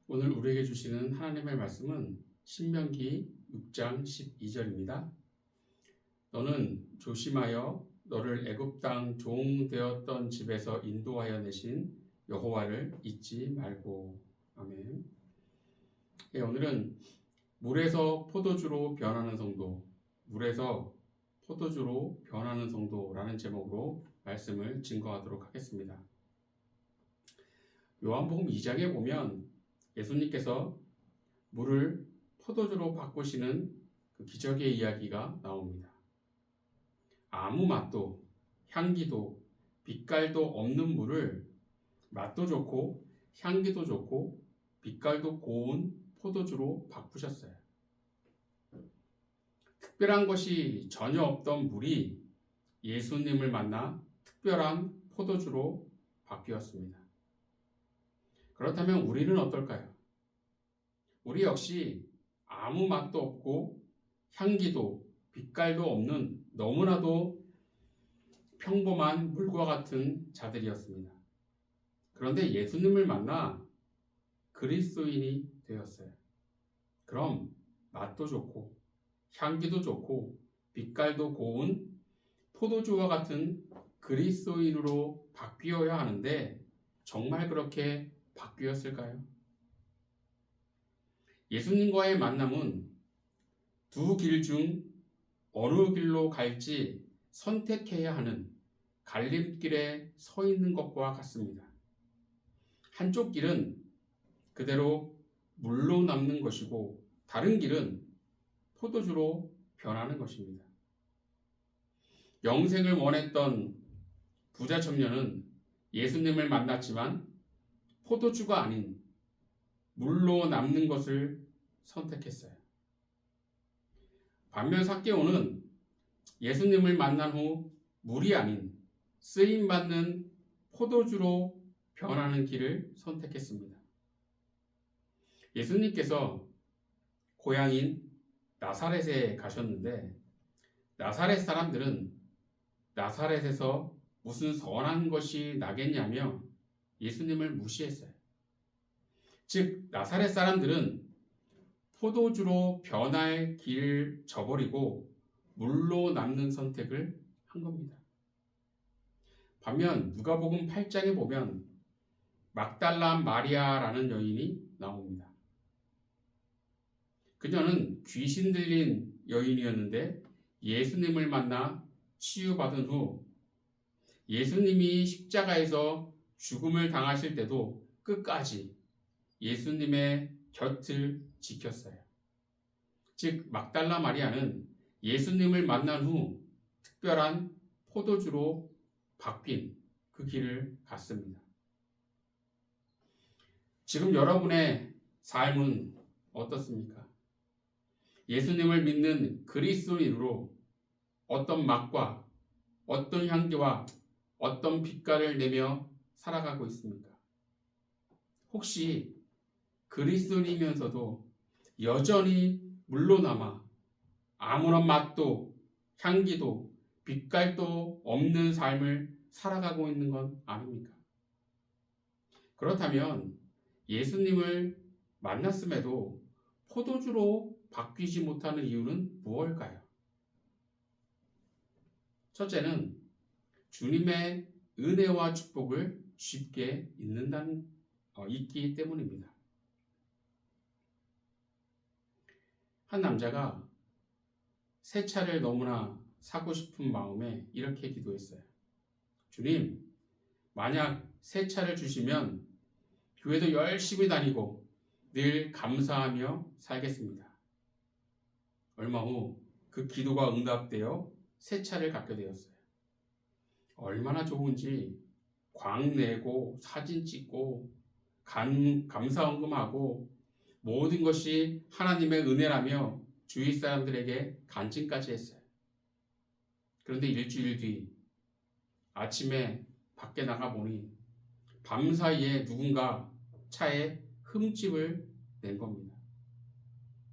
오늘 우리에게 주시는 하나님의 말씀은 신명기 6장 12절입니다. 너는 조심하여 너를 애굽 땅 종 되었던 집에서 인도하여 내신 여호와를 잊지 말고. 아멘. 오늘은 물에서 포도주로 변하는 성도, 물에서 포도주로 변하는 성도라는 제목으로 말씀을 증거하도록 하겠습니다. 요한복음 2장에 보면 예수님께서 물을 포도주로 바꾸시는 그 기적의 이야기가 나옵니다. 아무 맛도 향기도 빛깔도 없는 물을 맛도 좋고 향기도 좋고 빛깔도 고운 포도주로 바꾸셨어요. 특별한 것이 전혀 없던 물이 예수님을 만나 특별한 포도주로 바뀌었습니다. 그렇다면 우리는 어떨까요? 우리 역시 아무 맛도 없고 향기도 빛깔도 없는 너무나도 평범한 물과 같은 자들이었습니다. 그런데 예수님을 만나 그리스도인이 되었어요. 그럼 맛도 좋고 향기도 좋고 빛깔도 고운 포도주와 같은 그리스도인으로 바뀌어야 하는데 정말 그렇게 바뀌었을까요? 예수님과의 만남은 두 길 중 어느 길로 갈지 선택해야 하는 갈림길에 서 있는 것과 같습니다. 한쪽 길은 그대로 물로 남는 것이고 다른 길은 포도주로 변하는 것입니다. 영생을 원했던 부자 청년은 예수님을 만났지만 포도주가 아닌 물로 남는 것을 선택했어요. 반면 삭개오는 예수님을 만난 후 물이 아닌 쓰임받는 포도주로 변하는 길을 선택했습니다. 예수님께서 고향인 나사렛에 가셨는데 나사렛 사람들은 나사렛에서 무슨 선한 것이 나겠냐며 예수님을 무시했어요. 즉 나사렛 사람들은 포도주로 변할 길을 저버리고 물로 남는 선택을 한 겁니다. 반면 누가복음 8장에 보면 막달라 마리아라는 여인이 나옵니다. 그녀는 귀신 들린 여인이었는데 예수님을 만나 치유받은 후 예수님이 십자가에서 죽음을 당하실 때도 끝까지 예수님의 곁을 지켰어요. 즉 막달라 마리아는 예수님을 만난 후 특별한 포도주로 바뀐 그 길을 갔습니다. 지금 여러분의 삶은 어떻습니까? 예수님을 믿는 그리스도인으로 어떤 맛과 어떤 향기와 어떤 빛깔을 내며 살아가고 있습니까? 혹시 그리스도인이면서도 여전히 물로 남아 아무런 맛도 향기도 빛깔도 없는 삶을 살아가고 있는 건 아닙니까? 그렇다면 예수님을 만났음에도 포도주로 바뀌지 못하는 이유는 무엇일까요? 첫째는 주님의 은혜와 축복을 쉽게 잊기 때문입니다. 한 남자가 새 차를 너무나 사고 싶은 마음에 이렇게 기도했어요. 주님, 만약 새 차를 주시면 교회도 열심히 다니고 늘 감사하며 살겠습니다. 얼마 후 그 기도가 응답되어 새 차를 갖게 되었어요. 얼마나 좋은지 광 내고 사진 찍고 감사헌금하고 모든 것이 하나님의 은혜라며 주위 사람들에게 간증까지 했어요. 그런데 일주일 뒤 아침에 밖에 나가보니 밤사이에 누군가 차에 흠집을 낸 겁니다.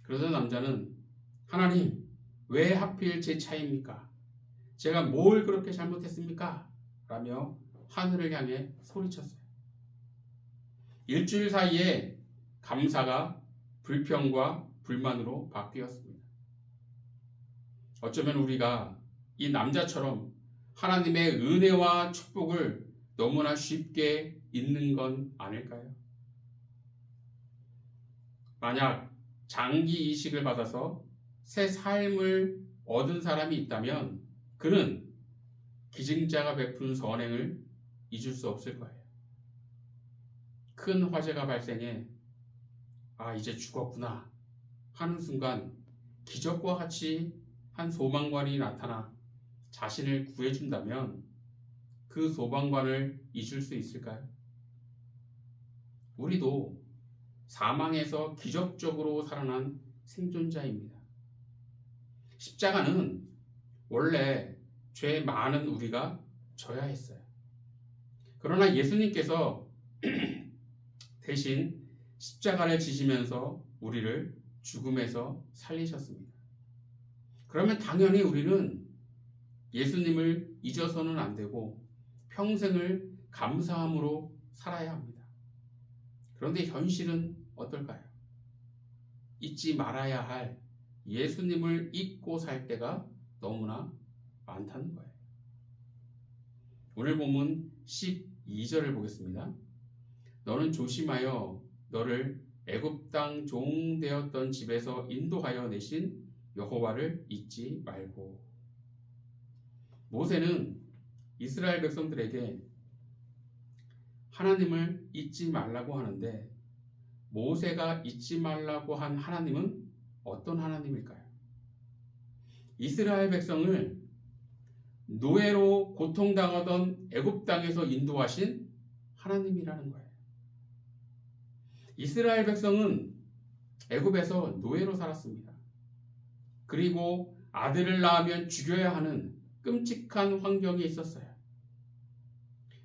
그러던 남자는 하나님, 왜 하필 제 차입니까? 제가 뭘 그렇게 잘못했습니까? 라며 하늘을 향해 소리쳤어요. 일주일 사이에 감사가 불평과 불만으로 바뀌었습니다. 어쩌면 우리가 이 남자처럼 하나님의 은혜와 축복을 너무나 쉽게 잊는 건 아닐까요? 만약 장기 이식을 받아서 새 삶을 얻은 사람이 있다면 그는 기증자가 베푼 선행을 잊을 수 없을 거예요. 큰 화재가 발생해 이제 죽었구나 하는 순간 기적과 같이 한 소방관이 나타나 자신을 구해준다면 그 소방관을 잊을 수 있을까요? 우리도 사망에서 기적적으로 살아난 생존자입니다. 십자가는 원래 죄 많은 우리가 져야 했어요. 그러나 예수님께서 대신 십자가를 지시면서 우리를 죽음에서 살리셨습니다. 그러면 당연히 우리는 예수님을 잊어서는 안 되고 평생을 감사함으로 살아야 합니다. 그런데 현실은 어떨까요? 잊지 말아야 할 예수님을 잊고 살 때가 너무나 많다는 거예요. 오늘 본문 12절을 보겠습니다. 너는 조심하여 너를 애굽 땅 종 되었던 집에서 인도하여 내신 여호와를 잊지 말고. 모세는 이스라엘 백성들에게 하나님을 잊지 말라고 하는데 모세가 잊지 말라고 한 하나님은 어떤 하나님일까요? 이스라엘 백성을 노예로 고통당하던 애굽 땅에서 인도하신 하나님이라는 거예요. 이스라엘 백성은 애굽에서 노예로 살았습니다. 그리고 아들을 낳으면 죽여야 하는 끔찍한 환경에 있었어요.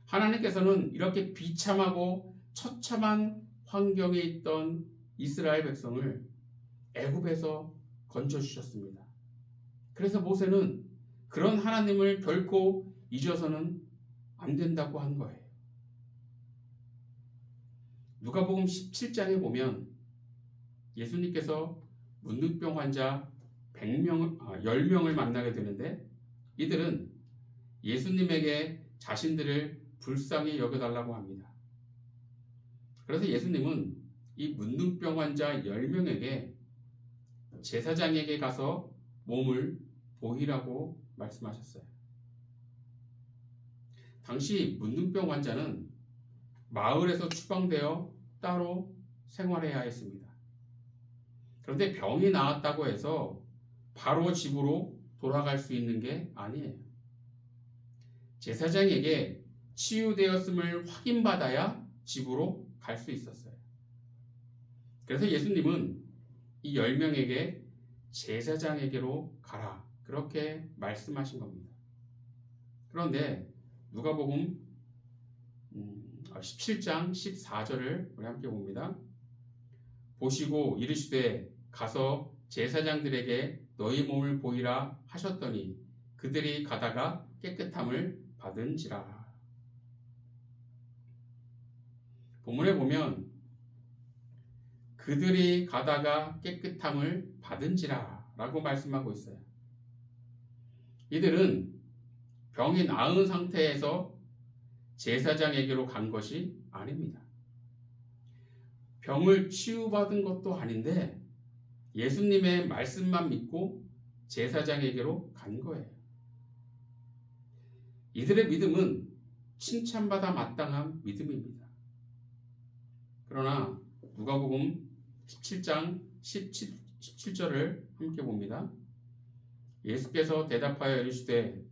하나님께서는 이렇게 비참하고 처참한 환경에 있던 이스라엘 백성을 애굽에서 건져주셨습니다. 그래서 모세는 그런 하나님을 결코 잊어서는 안 된다고 한 거예요. 누가복음 17장에 보면 예수님께서 문둥병 환자 10명을 만나게 되는데 이들은 예수님에게 자신들을 불쌍히 여겨달라고 합니다. 그래서 예수님은 이 문둥병 환자 10명에게 제사장에게 가서 몸을 보이라고 말씀하셨어요. 당시 문둥병 환자는 마을에서 추방되어 따로 생활해야 했습니다. 그런데 병이 나았다고 해서 바로 집으로 돌아갈 수 있는 게 아니에요. 제사장에게 치유되었음을 확인받아야 집으로 갈 수 있었어요. 그래서 예수님은 이 10명에게 제사장에게로 가라 그렇게 말씀하신 겁니다. 그런데 누가복음 17장 14절을 우리 함께 봅니다. 보시고 이르시되 가서 제사장들에게 너희 몸을 보이라 하셨더니 그들이 가다가 깨끗함을 받은지라. 본문에 보면 그들이 가다가 깨끗함을 받은지라 라고 말씀하고 있어요. 이들은 병이 나은 상태에서 제사장에게로 간 것이 아닙니다. 병을 치유받은 것도 아닌데 예수님의 말씀만 믿고 제사장에게로 간 거예요. 이들의 믿음은 칭찬받아 마땅한 믿음입니다. 그러나 누가복음 17장 17절을 함께 봅니다. 예수께서 대답하여 이르시되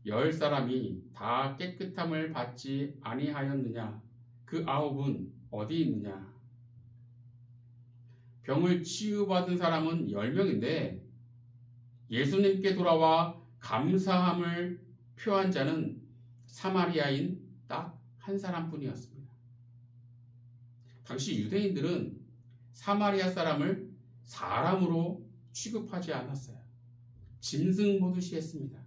10사람이 다 깨끗함을 받지 아니하였느냐? 그 9은 어디 있느냐? 병을 치유받은 사람은 10명인데 예수님께 돌아와 감사함을 표한 자는 사마리아인 딱 한 사람뿐이었습니다. 당시 유대인들은 사마리아 사람을 사람으로 취급하지 않았어요. 짐승 보듯이 했습니다.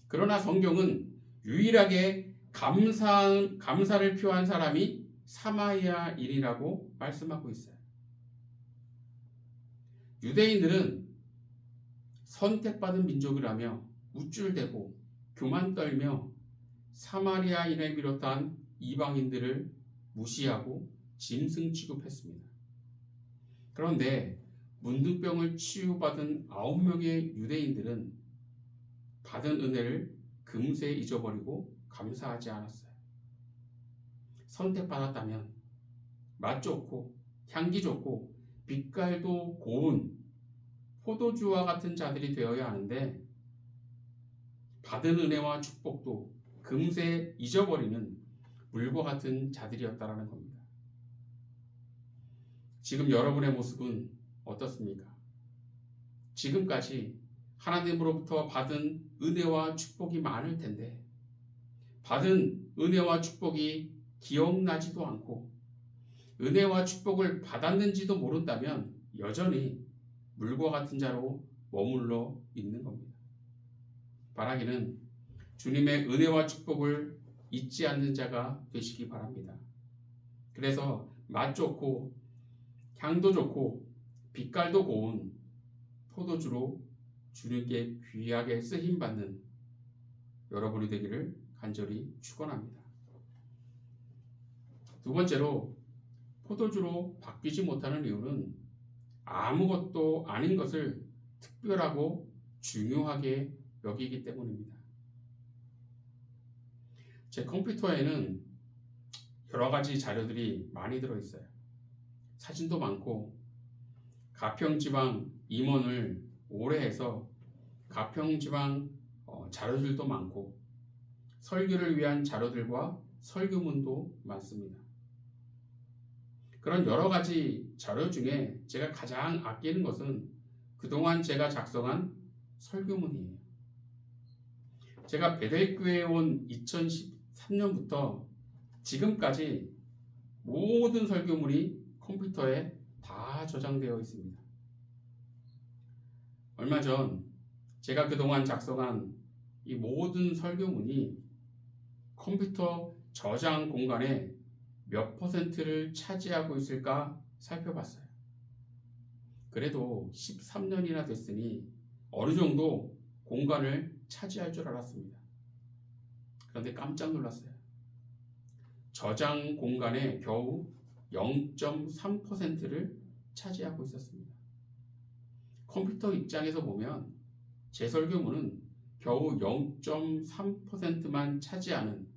그러나 성경은 유일하게 감사를 표한 사람이 사마리아인이라고 말씀하고 있어요. 유대인들은 선택받은 민족이라며 우쭐대고 교만 떨며 사마리아인을 비롯한 이방인들을 무시하고 짐승 취급했습니다. 그런데 문둥병을 치유받은 9명의 유대인들은 받은 은혜를 금세 잊어버리고 감사하지 않았어요. 선택받았다면 맛 좋고 향기 좋고 빛깔도 고운 포도주와 같은 자들이 되어야 하는데 받은 은혜와 축복도 금세 잊어버리는 물과 같은 자들이었다라는 겁니다. 지금 여러분의 모습은 어떻습니까? 지금까지 하나님으로부터 받은 은혜와 축복이 많을 텐데 받은 은혜와 축복이 기억나지도 않고 은혜와 축복을 받았는지도 모른다면 여전히 물과 같은 자로 머물러 있는 겁니다. 바라기는 주님의 은혜와 축복을 잊지 않는 자가 되시기 바랍니다. 그래서 맛 좋고 향도 좋고 빛깔도 고운 포도주로 주님께 귀하게 쓰임받는 여러분이 되기를 간절히 축원합니다. 두 번째로 포도주로 바뀌지 못하는 이유는 아무것도 아닌 것을 특별하고 중요하게 여기기 때문입니다. 제 컴퓨터에는 여러 가지 자료들이 많이 들어있어요. 사진도 많고 가평지방 임원을 오래 해서 가평지방 자료들도 많고 설교를 위한 자료들과 설교문도 많습니다. 그런 여러 가지 자료 중에 제가 가장 아끼는 것은 그동안 제가 작성한 설교문이에요. 제가 베델교회에 온 2013년부터 지금까지 모든 설교문이 컴퓨터에 다 저장되어 있습니다. 얼마 전 제가 그동안 작성한 이 모든 설교문이 컴퓨터 저장 공간에 몇 퍼센트를 차지하고 있을까 살펴봤어요. 그래도 13년이나 됐으니 어느 정도 공간을 차지할 줄 알았습니다. 그런데 깜짝 놀랐어요. 저장 공간에 겨우 0.3%를 차지하고 있었습니다. 컴퓨터 입장에서 보면 제 설교문은 겨우 0.3%만 차지하는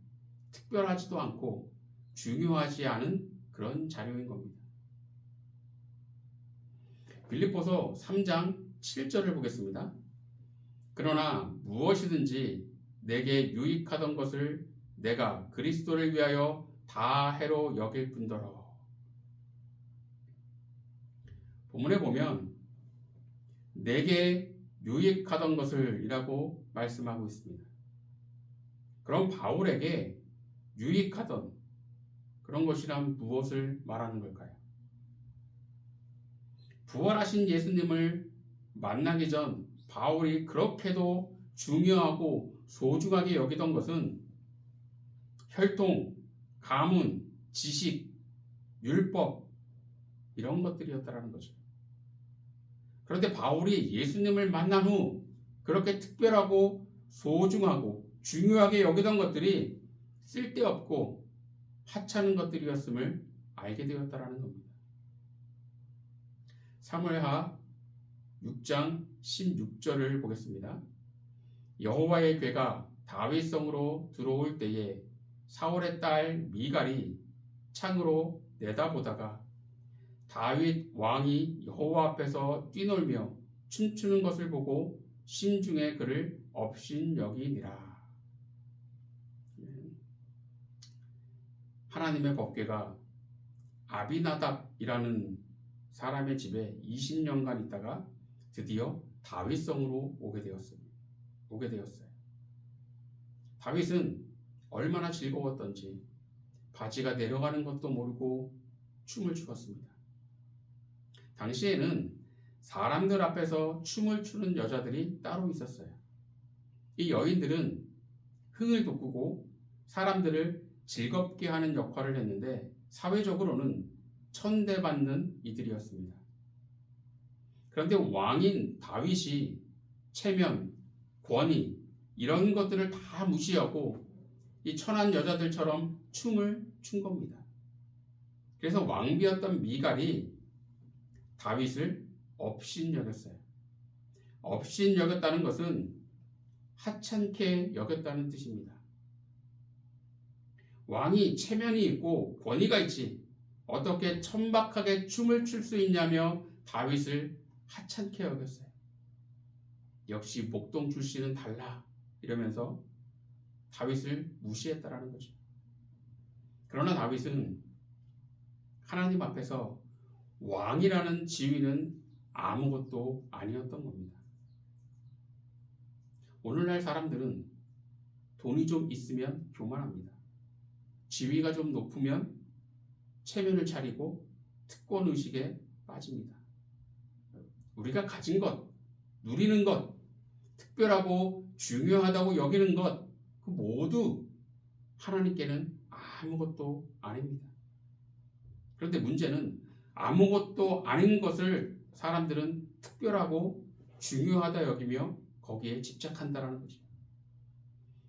특별하지도 않고 중요하지 않은 그런 자료인 겁니다. 빌립보서 3장 7절을 보겠습니다. 그러나 무엇이든지 내게 유익하던 것을 내가 그리스도를 위하여 다 해로 여길 뿐더러. 본문에 보면 내게 유익하던 것을 이라고 말씀하고 있습니다. 그럼 바울에게 유익하던 그런 것이란 무엇을 말하는 걸까요? 부활하신 예수님을 만나기 전 바울이 그렇게도 중요하고 소중하게 여기던 것은 혈통, 가문, 지식, 율법 이런 것들이었다라는 거죠. 그런데 바울이 예수님을 만난 후 그렇게 특별하고 소중하고 중요하게 여기던 것들이 쓸데없고 하찮은 것들이었음을 알게 되었다라는 겁니다. 사무엘하 6장 16절을 보겠습니다. 여호와의 궤가 다윗성으로 들어올 때에 사울의 딸 미갈이 창으로 내다보다가 다윗 왕이 여호와 앞에서 뛰놀며 춤추는 것을 보고 심중에 그를 업신여기니라. 하나님의 법궤가 아비나답이라는 사람의 집에 20년간 있다가 드디어 다윗성으로 오게 되었어요. 다윗은 얼마나 즐거웠던지 바지가 내려가는 것도 모르고 춤을 추었습니다. 당시에는 사람들 앞에서 춤을 추는 여자들이 따로 있었어요. 이 여인들은 흥을 돋구고 사람들을 즐겁게 하는 역할을 했는데 사회적으로는 천대받는 이들이었습니다. 그런데 왕인 다윗이 체면, 권위 이런 것들을 다 무시하고 이 천한 여자들처럼 춤을 춘 겁니다. 그래서 왕비였던 미갈이 다윗을 업신여겼어요. 업신여겼다는 것은 하찮게 여겼다는 뜻입니다. 왕이 체면이 있고 권위가 있지 어떻게 천박하게 춤을 출 수 있냐며 다윗을 하찮게 여겼어요. 역시 목동 출신은 달라 이러면서 다윗을 무시했다라는 거죠. 그러나 다윗은 하나님 앞에서 왕이라는 지위는 아무것도 아니었던 겁니다. 오늘날 사람들은 돈이 좀 있으면 교만합니다. 지위가 좀 높으면 체면을 차리고 특권의식에 빠집니다. 우리가 가진 것, 누리는 것, 특별하고 중요하다고 여기는 것, 그 모두 하나님께는 아무것도 아닙니다. 그런데 문제는 아무것도 아닌 것을 사람들은 특별하고 중요하다 여기며 거기에 집착한다는 거죠.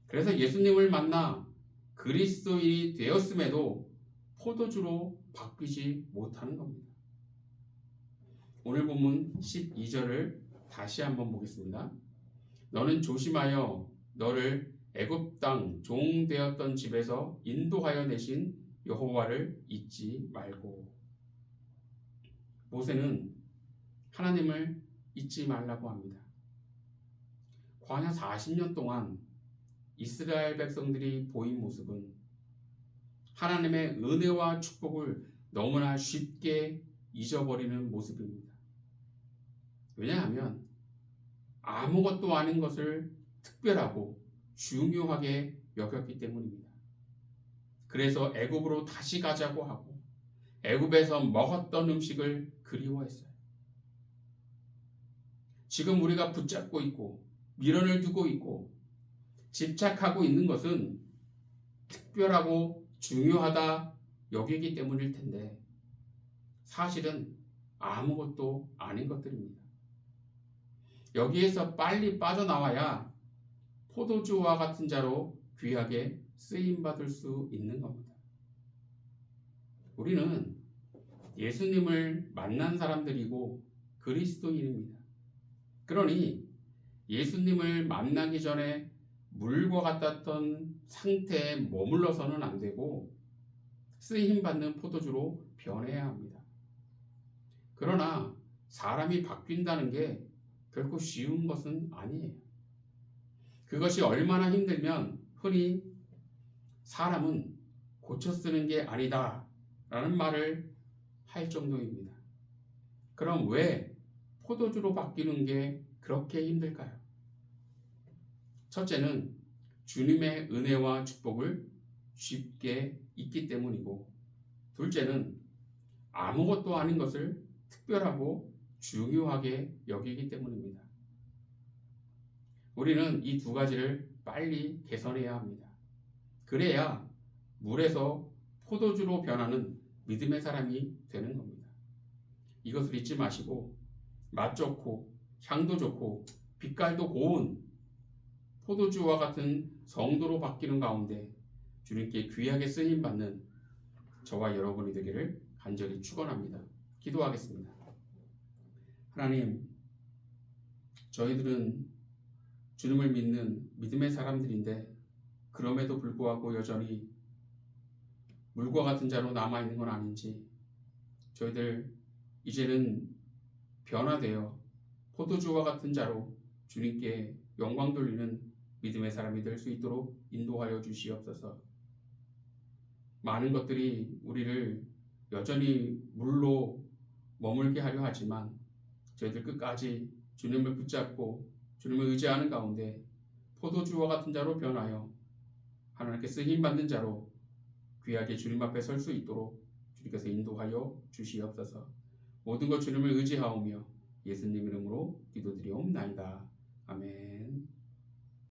그래서 예수님을 만나 그리스도인이 되었음에도 포도주로 바뀌지 못하는 겁니다. 오늘 본문 12절을 다시 한번 보겠습니다. 너는 조심하여 너를 애굽 땅 종 되었던 집에서 인도하여 내신 여호와를 잊지 말고. 모세는 하나님을 잊지 말라고 합니다. 광야 40년 동안 이스라엘 백성들이 보인 모습은 하나님의 은혜와 축복을 너무나 쉽게 잊어버리는 모습입니다. 왜냐하면 아무것도 아닌 것을 특별하고 중요하게 여겼기 때문입니다. 그래서 애굽으로 다시 가자고 하고 애굽에서 먹었던 음식을 그리워했어요. 지금 우리가 붙잡고 있고 미련을 두고 있고 집착하고 있는 것은 특별하고 중요하다 여기기 때문일 텐데 사실은 아무것도 아닌 것들입니다. 여기에서 빨리 빠져나와야 포도주와 같은 자로 귀하게 쓰임받을 수 있는 겁니다. 우리는 예수님을 만난 사람들이고 그리스도인입니다. 그러니 예수님을 만나기 전에 물과 같았던 상태에 머물러서는 안 되고 쓰임받는 포도주로 변해야 합니다. 그러나 사람이 바뀐다는 게 결코 쉬운 것은 아니에요. 그것이 얼마나 힘들면 흔히 사람은 고쳐 쓰는 게 아니다 라는 말을 할 정도입니다. 그럼 왜 포도주로 바뀌는 게 그렇게 힘들까요? 첫째는 주님의 은혜와 축복을 쉽게 잊기 때문이고, 둘째는 아무것도 아닌 것을 특별하고 중요하게 여기기 때문입니다. 우리는 이 두 가지를 빨리 개선해야 합니다. 그래야 물에서 포도주로 변하는 믿음의 사람이 되는 겁니다. 이것을 잊지 마시고 맛 좋고 향도 좋고 빛깔도 고운 포도주와 같은 성도로 바뀌는 가운데 주님께 귀하게 쓰임받는 저와 여러분이 되기를 간절히 축원합니다. 기도하겠습니다. 하나님, 저희들은 주님을 믿는 믿음의 사람들인데 그럼에도 불구하고 여전히 물과 같은 자로 남아있는 건 아닌지, 저희들 이제는 변화되어 포도주와 같은 자로 주님께 영광 돌리는 믿음의 사람이 될 수 있도록 인도하여 주시옵소서. 많은 것들이 우리를 여전히 물로 머물게 하려 하지만 저희들 끝까지 주님을 붙잡고 주님을 의지하는 가운데 포도주와 같은 자로 변하여 하나님께 쓰임받는 자로 귀하게 주님 앞에 설 수 있도록 주님께서 인도하여 주시옵소서. 모든 것 주님을 의지하오며 예수님 이름으로 기도드리옵나이다. 아멘.